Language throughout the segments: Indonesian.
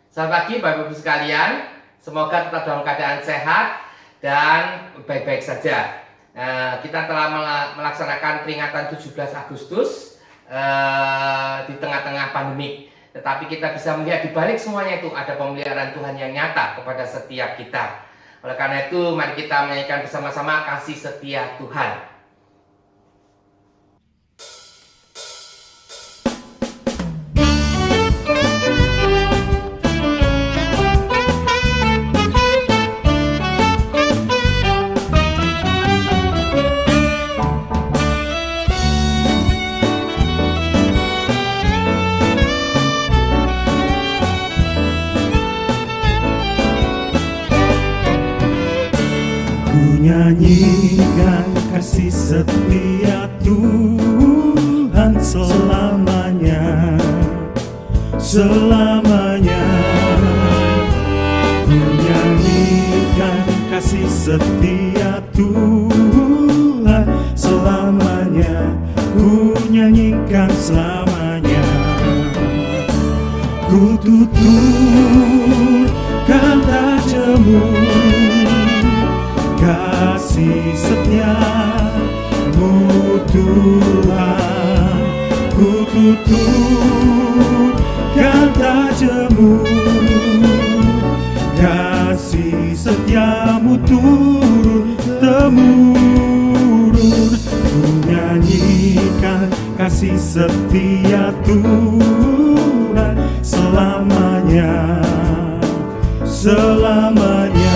Selamat pagi Bapak Ibu sekalian, semoga tetap dalam keadaan sehat dan baik-baik saja. Kita telah melaksanakan peringatan 17 Agustus di tengah-tengah pandemik. Tetapi kita bisa melihat di balik semuanya itu ada pemeliharaan Tuhan yang nyata kepada setiap kita. Oleh karena itu, mari kita menyanyikan bersama-sama kasih setia Tuhan. Nyanyikan kasih setia Tuhan selamanya, selamanya. Ku nyanyikan kasih setia Tuhan selamanya, ku nyanyikan selamanya. Ku tuturkan tak jemu kasih setiamu Tuhan, ku tuturkan tak jemu kasih setiamu turun-temurun. Ku nyanyikan kasih setia Tuhan selamanya, selamanya.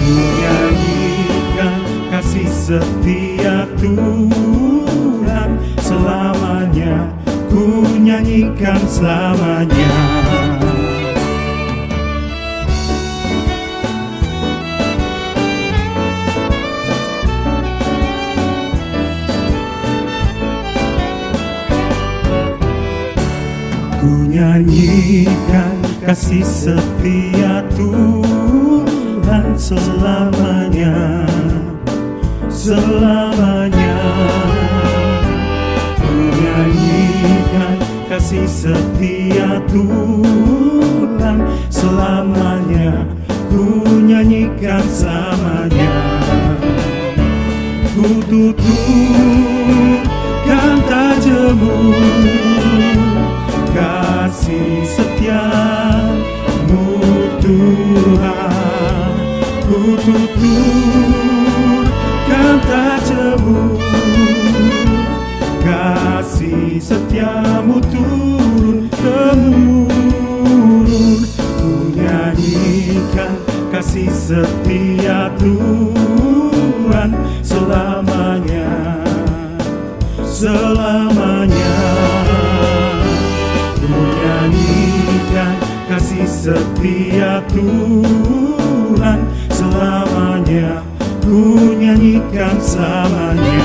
Nyanyikan kasih setia Tuhan selamanya, ku nyanyikan selamanya. Ku nyanyikan kasih setia Tuhan selamanya, selamanya. Ku nyanyikan kasih setia Tuhan selamanya, ku nyanyikan selamanya. Ku tuturkan tak jemu kasih setiamu Tuhan, ku tuturkan tak jemu kasih setiamu turun-temurun. Ku nyanyikan kasih setia Tuhan selamanya, selamanya. Ku nyanyikan kasih setia Tuhan selamanya, ku nyanyikan selamanya.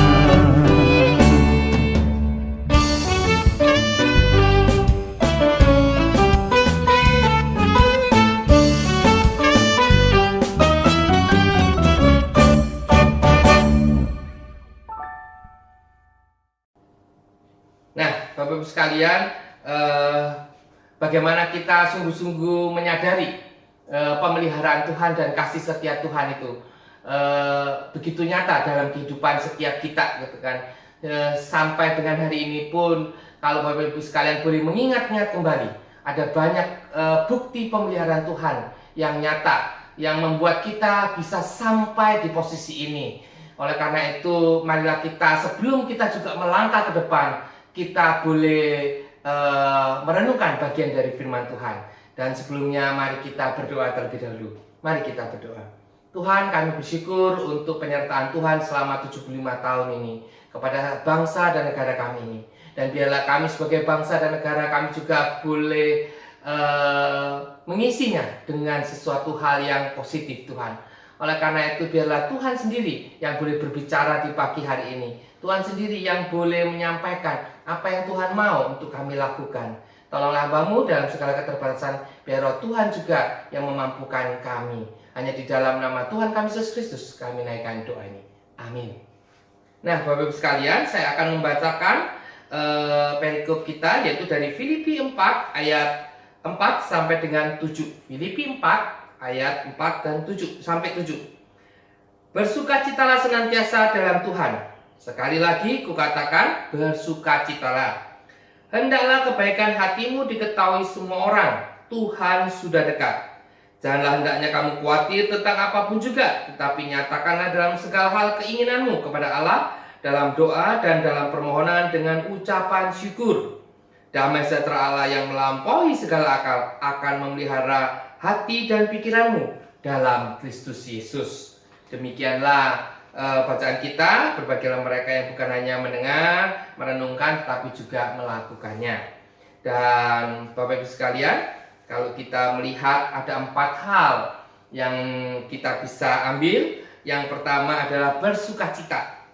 Nah, Bapak Ibu sekalian, bagaimana kita sungguh-sungguh menyadari pemeliharaan Tuhan dan kasih setia Tuhan itu begitu nyata dalam kehidupan setiap kita, gitu kan. Sampai dengan hari ini pun, kalau Bapak Ibu sekalian boleh mengingat-ingat kembali, ada banyak bukti pemeliharaan Tuhan yang nyata, yang membuat kita bisa sampai di posisi ini. Oleh karena itu, marilah kita, sebelum kita juga melangkah ke depan, kita boleh merenungkan bagian dari firman Tuhan. Dan sebelumnya mari kita berdoa terlebih dahulu. Mari kita berdoa. Tuhan, kami bersyukur untuk penyertaan Tuhan selama 75 tahun ini kepada bangsa dan negara kami ini. Dan biarlah kami sebagai bangsa dan negara kami juga boleh mengisinya dengan sesuatu hal yang positif, Tuhan. Oleh karena itu, biarlah Tuhan sendiri yang boleh berbicara di pagi hari ini. Tuhan sendiri yang boleh menyampaikan apa yang Tuhan mau untuk kami lakukan. Tolonglah hamba-Mu dalam segala keterbatasan, biar Roh Tuhan juga yang memampukan kami. Hanya di dalam nama Tuhan kami Yesus Kristus kami naikkan doa ini. Amin. Nah, Bapak Ibu sekalian, saya akan membacakan perikop kita, yaitu dari Filipi 4 ayat 4 sampai dengan 7. Filipi 4 ayat 4 dan 7 sampai 7. Bersukacitalah senantiasa dalam Tuhan. Sekali lagi kukatakan, bersukacitalah. Hendaklah kebaikan hatimu diketahui semua orang. Tuhan sudah dekat. Janganlah hendaknya kamu khawatir tentang apapun juga, tetapi nyatakanlah dalam segala hal keinginanmu kepada Allah dalam doa dan dalam permohonan dengan ucapan syukur. Damai sejahtera Allah yang melampaui segala akal akan memelihara hati dan pikiranmu dalam Kristus Yesus. Demikianlah bacaan kita. Berbahagialah mereka yang bukan hanya mendengar, merenungkan, tetapi juga melakukannya. Dan Bapak Ibu sekalian, kalau kita melihat ada 4 hal yang kita bisa ambil. Yang pertama adalah bersukacita.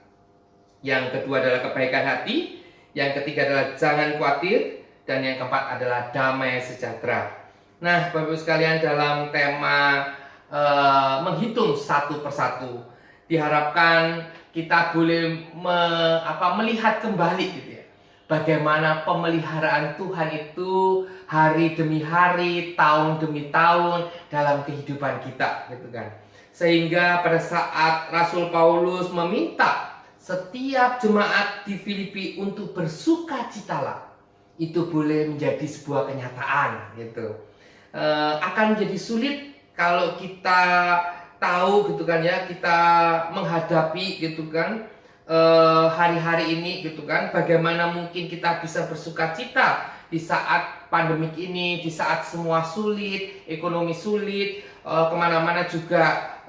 Yang kedua adalah kebaikan hati. Yang ketiga adalah jangan khawatir. Dan yang keempat adalah damai sejahtera. Nah, Bapak Ibu sekalian, dalam tema menghitung satu persatu, diharapkan kita boleh melihat kembali gitu ya, bagaimana pemeliharaan Tuhan itu hari demi hari, tahun demi tahun dalam kehidupan kita, gitu kan. Sehingga pada saat Rasul Paulus meminta setiap jemaat di Filipi untuk bersukacitalah, itu boleh menjadi sebuah kenyataan, gitu. Akan menjadi sulit kalau kita tahu, gitu kan ya, kita menghadapi, gitu kan, hari-hari ini, gitu kan, bagaimana mungkin kita bisa bersukacita di saat pandemik ini, di saat semua sulit, ekonomi sulit, kemana-mana juga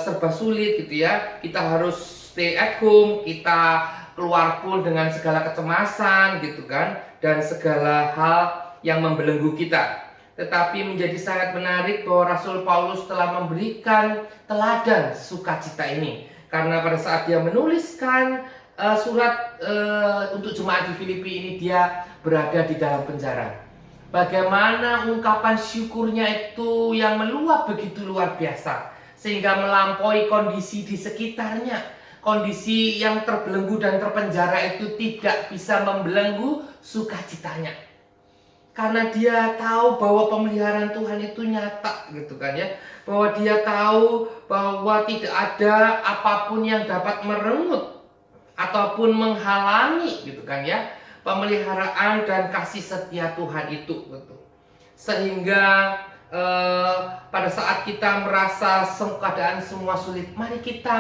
serba sulit, gitu ya. Kita harus stay at home, kita keluar pun dengan segala kecemasan, gitu kan, dan segala hal yang membelenggu kita. Tetapi menjadi sangat menarik bahwa Rasul Paulus telah memberikan teladan sukacita ini. Karena pada saat dia menuliskan surat untuk jemaat di Filipi ini, dia berada di dalam penjara. Bagaimana ungkapan syukurnya itu yang meluap begitu luar biasa, sehingga melampaui kondisi di sekitarnya. Kondisi yang terbelenggu dan terpenjara itu tidak bisa membelenggu sukacitanya. Karena dia tahu bahwa pemeliharaan Tuhan itu nyata, gitu kan ya. Bahwa dia tahu bahwa tidak ada apapun yang dapat merenggut ataupun menghalangi, gitu kan ya, pemeliharaan dan kasih setia Tuhan itu, gitu. Sehingga pada saat kita merasa keadaan semua sulit, mari kita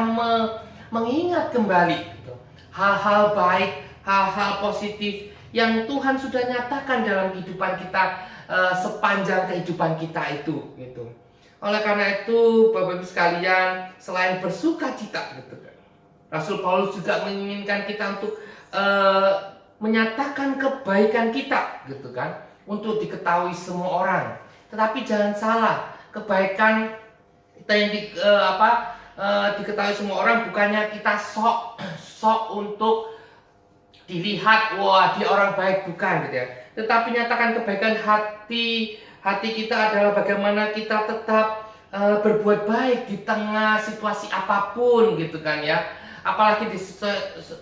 mengingat kembali, gitu, hal-hal baik, hal-hal positif yang Tuhan sudah nyatakan dalam kehidupan kita sepanjang kehidupan kita itu, gitu. Oleh karena itu, Bapak Ibu sekalian, selain bersukacita, gitu kan, Rasul Paulus juga menginginkan kita untuk menyatakan kebaikan kita, gitu kan, untuk diketahui semua orang. Tetapi jangan salah, kebaikan kita yang diketahui semua orang bukannya kita sok untuk dilihat, wah dia orang baik, bukan, gitu ya. Tetapi nyatakan kebaikan hati kita adalah bagaimana kita tetap berbuat baik di tengah situasi apapun, gitu kan ya. Apalagi di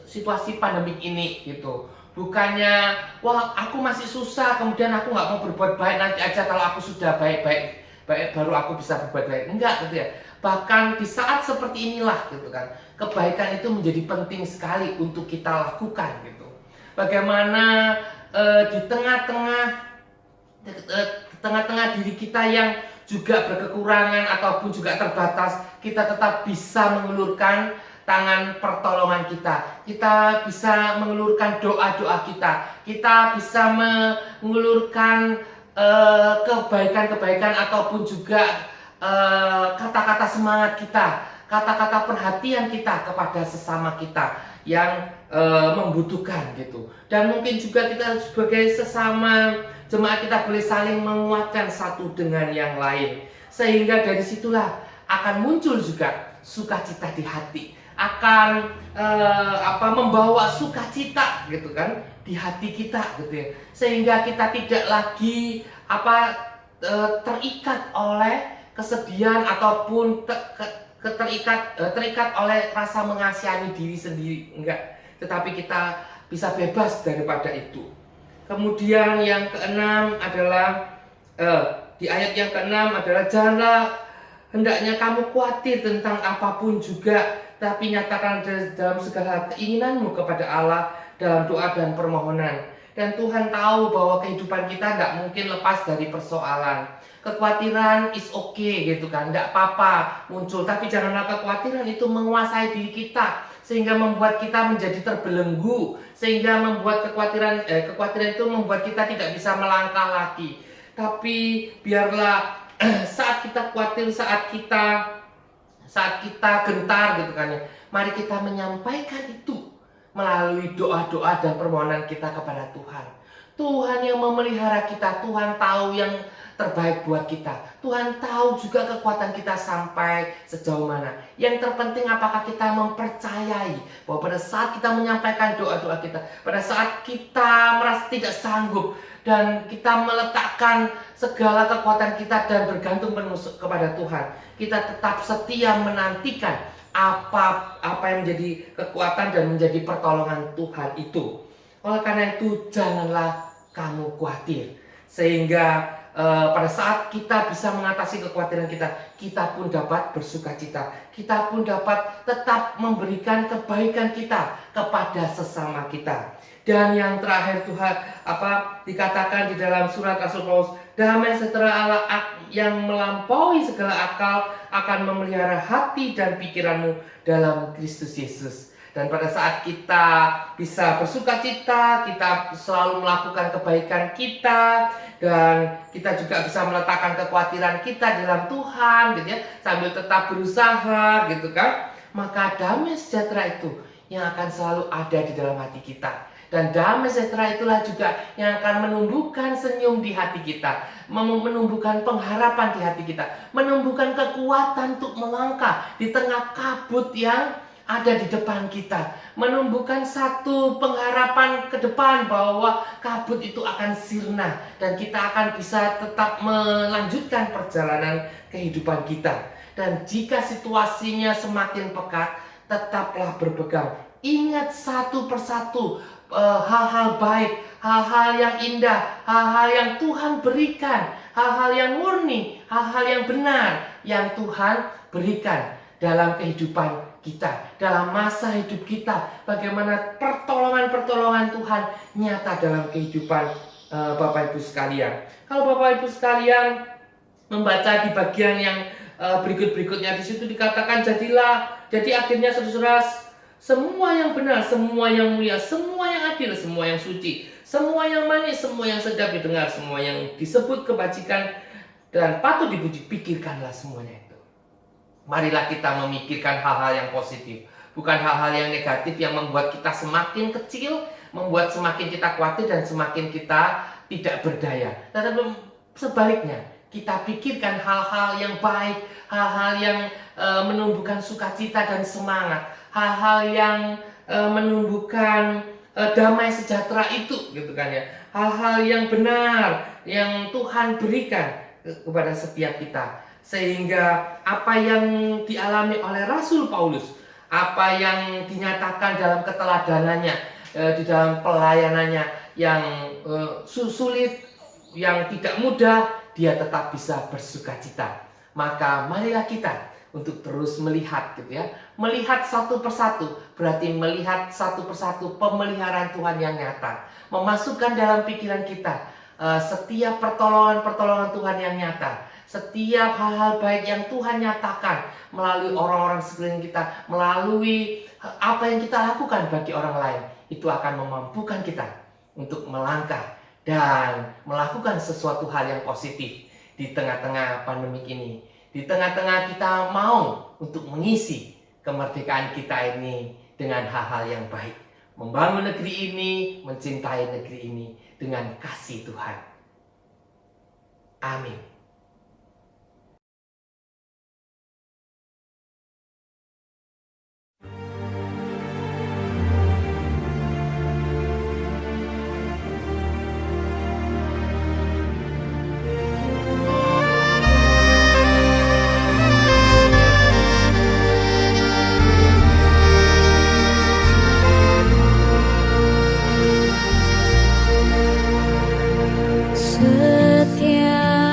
situasi pandemik ini, gitu. Bukannya, wah aku masih susah, kemudian aku nggak mau berbuat baik, nanti aja kalau aku sudah baik baru aku bisa berbuat baik. Enggak, gitu ya. Bahkan di saat seperti inilah, gitu kan, kebaikan itu menjadi penting sekali untuk kita lakukan, gitu. Bagaimana di tengah-tengah diri kita yang juga berkekurangan ataupun juga terbatas, kita tetap bisa mengulurkan tangan pertolongan kita. Kita bisa mengulurkan doa-doa kita. Kita bisa mengulurkan kebaikan-kebaikan ataupun juga kata-kata semangat kita, kata-kata perhatian kita kepada sesama kita yang membutuhkan, gitu. Dan mungkin juga kita sebagai sesama jemaat kita boleh saling menguatkan satu dengan yang lain, sehingga dari situlah akan muncul juga sukacita di hati, akan membawa sukacita, gitu kan, di hati kita, gitu ya. Sehingga kita tidak lagi terikat oleh kesedihan ataupun terikat oleh rasa mengasihani diri sendiri, enggak. Tetapi kita bisa bebas daripada itu. Kemudian yang keenam adalah Di ayat yang ke-6 adalah janganlah hendaknya kamu khawatir tentang apapun juga, tapi nyatakan dalam segala keinginanmu kepada Allah dalam doa dan permohonan. Dan Tuhan tahu bahwa kehidupan kita nggak mungkin lepas dari persoalan. Kekhawatiran is okay gitu kan, nggak apa-apa muncul. Tapi janganlah kekhawatiran itu menguasai diri kita, sehingga membuat kita menjadi terbelenggu, sehingga membuat kekhawatiran itu membuat kita tidak bisa melangkah lagi. Tapi biarlah saat kita khawatir, saat kita gentar gitu kan ya, mari kita menyampaikan itu melalui doa-doa dan permohonan kita kepada Tuhan. Tuhan yang memelihara kita, Tuhan tahu yang terbaik buat kita. Tuhan tahu juga kekuatan kita sampai sejauh mana. Yang terpenting apakah kita mempercayai bahwa pada saat kita menyampaikan doa-doa kita, pada saat kita merasa tidak sanggup dan kita meletakkan segala kekuatan kita dan bergantung penuh kepada Tuhan, kita tetap setia menantikan apa yang menjadi kekuatan dan menjadi pertolongan Tuhan itu. Oleh karena itu janganlah kamu khawatir, sehingga pada saat kita bisa mengatasi kekhawatiran kita pun dapat bersukacita, kita pun dapat tetap memberikan kebaikan kita kepada sesama kita. Dan yang terakhir Tuhan dikatakan di dalam surat Rasul Paulus, damai sejahtera Allah yang melampaui segala akal akan memelihara hati dan pikiranmu dalam Kristus Yesus. Dan pada saat kita bisa bersukacita, kita selalu melakukan kebaikan kita, dan kita juga bisa meletakkan kekhawatiran kita dalam Tuhan gitu ya, sambil tetap berusaha gitu kan, maka damai sejahtera itu yang akan selalu ada di dalam hati kita. Dan damai sejahtera itulah juga yang akan menumbuhkan senyum di hati kita, menumbuhkan pengharapan di hati kita, menumbuhkan kekuatan untuk melangkah di tengah kabut yang ada di depan kita, menumbuhkan satu pengharapan ke depan bahwa kabut itu akan sirna dan kita akan bisa tetap melanjutkan perjalanan kehidupan kita. Dan jika situasinya semakin pekat, tetaplah berpegang. Ingat satu persatu hal-hal baik, hal-hal yang indah, hal-hal yang Tuhan berikan, hal-hal yang murni, hal-hal yang benar yang Tuhan berikan dalam kehidupan kita, dalam masa hidup kita. Bagaimana pertolongan-pertolongan Tuhan nyata dalam kehidupan Bapak Ibu sekalian. Kalau Bapak Ibu sekalian membaca di bagian yang berikut-berikutnya, di situ dikatakan jadi akhirnya saudara, semua yang benar, semua yang mulia, semua yang adil, semua yang suci, semua yang manis, semua yang sedap didengar, semua yang disebut kebajikan dan patut dipuji, pikirkanlah semuanya itu. Marilah kita memikirkan hal-hal yang positif, bukan hal-hal yang negatif yang membuat kita semakin kecil, membuat semakin kita khawatir dan semakin kita tidak berdaya. Tetapi sebaliknya, kita pikirkan hal-hal yang baik, hal-hal yang menumbuhkan sukacita dan semangat, hal-hal yang menumbuhkan damai sejahtera itu, gitu kan ya. Hal-hal yang benar yang Tuhan berikan kepada setiap kita. Sehingga apa yang dialami oleh Rasul Paulus, apa yang dinyatakan dalam keteladanannya, di dalam pelayanannya yang sulit, yang tidak mudah, dia tetap bisa bersukacita. Maka marilah kita untuk terus melihat gitu ya, melihat satu persatu, berarti melihat satu persatu pemeliharaan Tuhan yang nyata, memasukkan dalam pikiran kita setiap pertolongan-pertolongan Tuhan yang nyata, setiap hal-hal baik yang Tuhan nyatakan melalui orang-orang sekeliling kita, melalui apa yang kita lakukan bagi orang lain, itu akan memampukan kita untuk melangkah dan melakukan sesuatu hal yang positif di tengah-tengah pandemi ini. Di tengah-tengah kita mau untuk mengisi kemerdekaan kita ini dengan hal-hal yang baik. Membangun negeri ini, mencintai negeri ini dengan kasih Tuhan. Amin. Setiap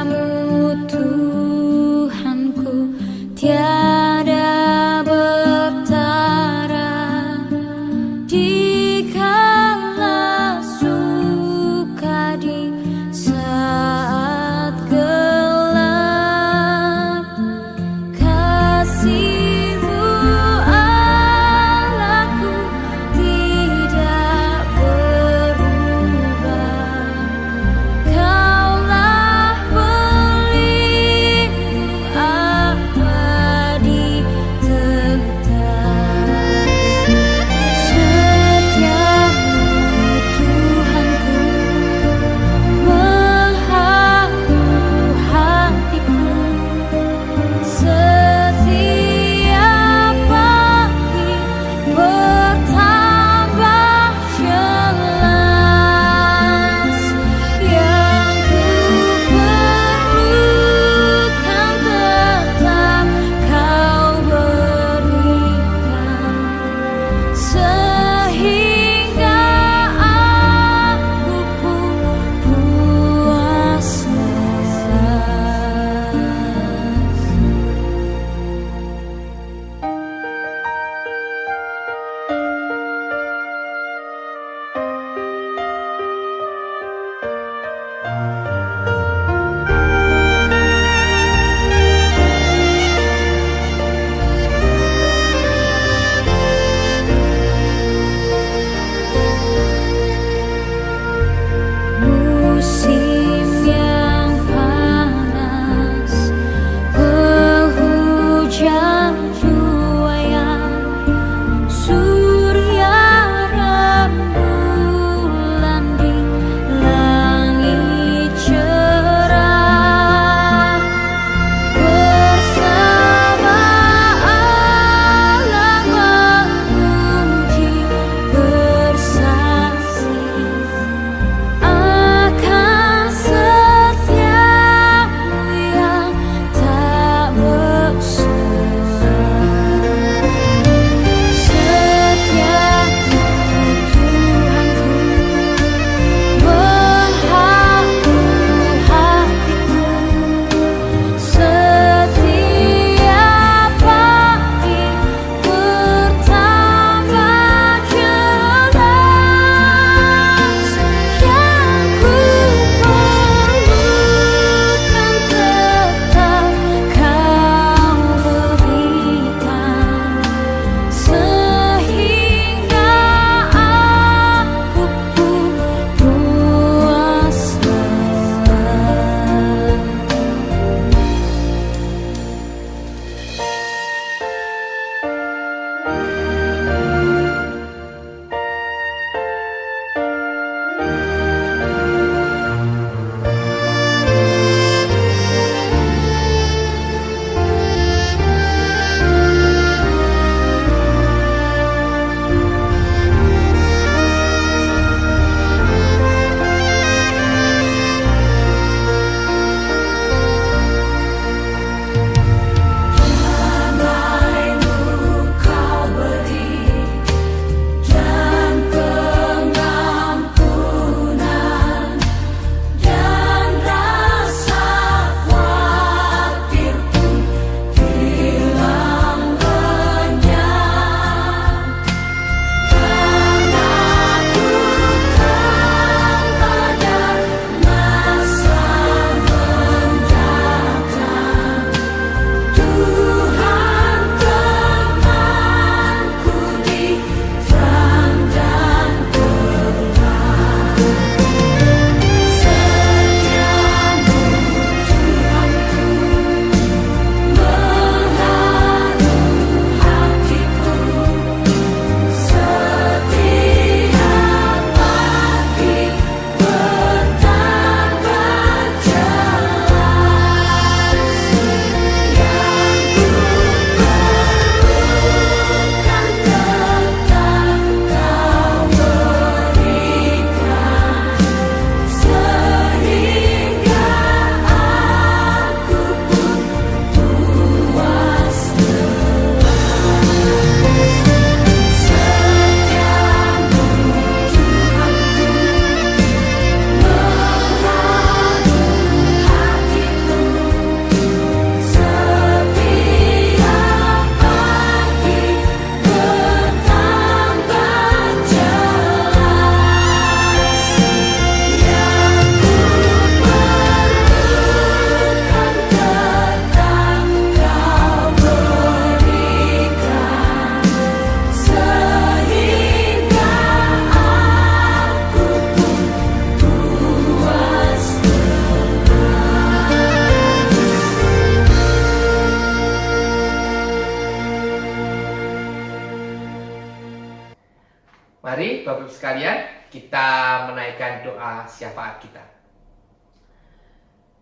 Mari Bapak Ibu sekalian, kita menaikkan doa syafaat kita.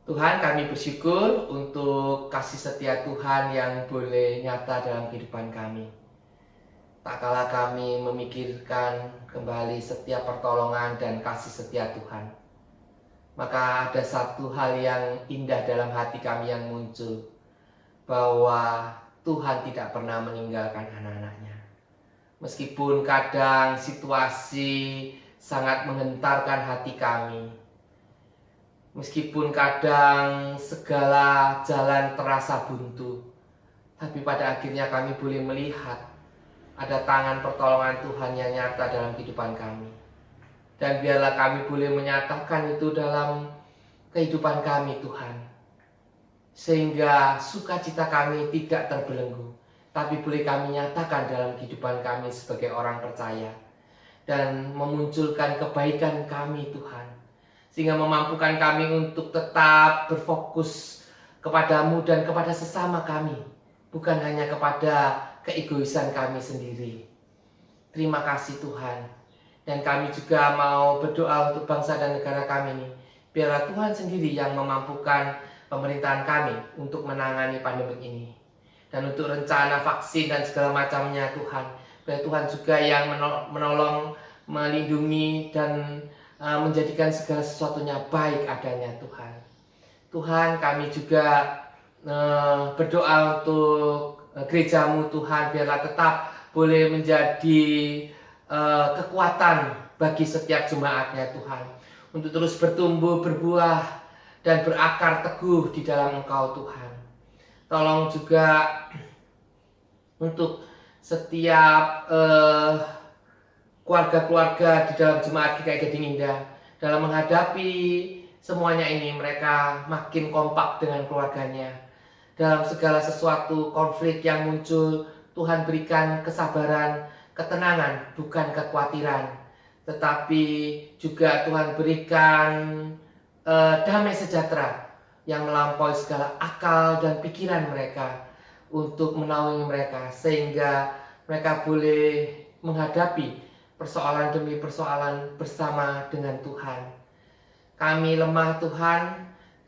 Tuhan, kami bersyukur untuk kasih setia Tuhan yang boleh nyata dalam kehidupan kami. Tak kala kami memikirkan kembali setiap pertolongan dan kasih setia Tuhan, maka ada satu hal yang indah dalam hati kami yang muncul, bahwa Tuhan tidak pernah meninggalkan anak-anaknya. Meskipun kadang situasi sangat menghentarkan hati kami, meskipun kadang segala jalan terasa buntu, tapi pada akhirnya kami boleh melihat ada tangan pertolongan Tuhan yang nyata dalam kehidupan kami. Dan biarlah kami boleh menyatakan itu dalam kehidupan kami, Tuhan, sehingga sukacita kami tidak terbelenggu, tapi boleh kami nyatakan dalam kehidupan kami sebagai orang percaya, dan memunculkan kebaikan kami, Tuhan, sehingga memampukan kami untuk tetap berfokus kepadamu dan kepada sesama kami, bukan hanya kepada keegoisan kami sendiri. Terima kasih Tuhan. Dan kami juga mau berdoa untuk bangsa dan negara kami ini. Biarlah Tuhan sendiri yang memampukan pemerintahan kami untuk menangani pandemi ini. Dan untuk rencana vaksin dan segala macamnya Tuhan, biar Tuhan juga yang menolong, melindungi, dan menjadikan segala sesuatunya baik adanya Tuhan. Tuhan, kami juga berdoa untuk gerejamu Tuhan, biarlah tetap boleh menjadi kekuatan bagi setiap jemaatnya Tuhan, untuk terus bertumbuh, berbuah, dan berakar teguh di dalam Engkau Tuhan. Tolong juga untuk setiap keluarga-keluarga di dalam jemaat GKI Gading Indah, dalam menghadapi semuanya ini, mereka makin kompak dengan keluarganya. Dalam segala sesuatu konflik yang muncul, Tuhan berikan kesabaran, ketenangan, bukan kekhawatiran, tetapi juga Tuhan berikan damai sejahtera yang melampaui segala akal dan pikiran mereka, untuk menaungi mereka sehingga mereka boleh menghadapi persoalan demi persoalan bersama dengan Tuhan. Kami lemah Tuhan,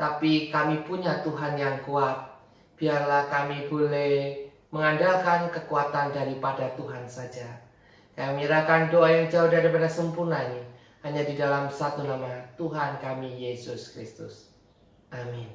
tapi kami punya Tuhan yang kuat. Biarlah kami boleh mengandalkan kekuatan daripada Tuhan saja. Kami menyerahkan doa yang jauh daripada sempurna ini hanya di dalam satu nama, Tuhan kami Yesus Kristus. Amin.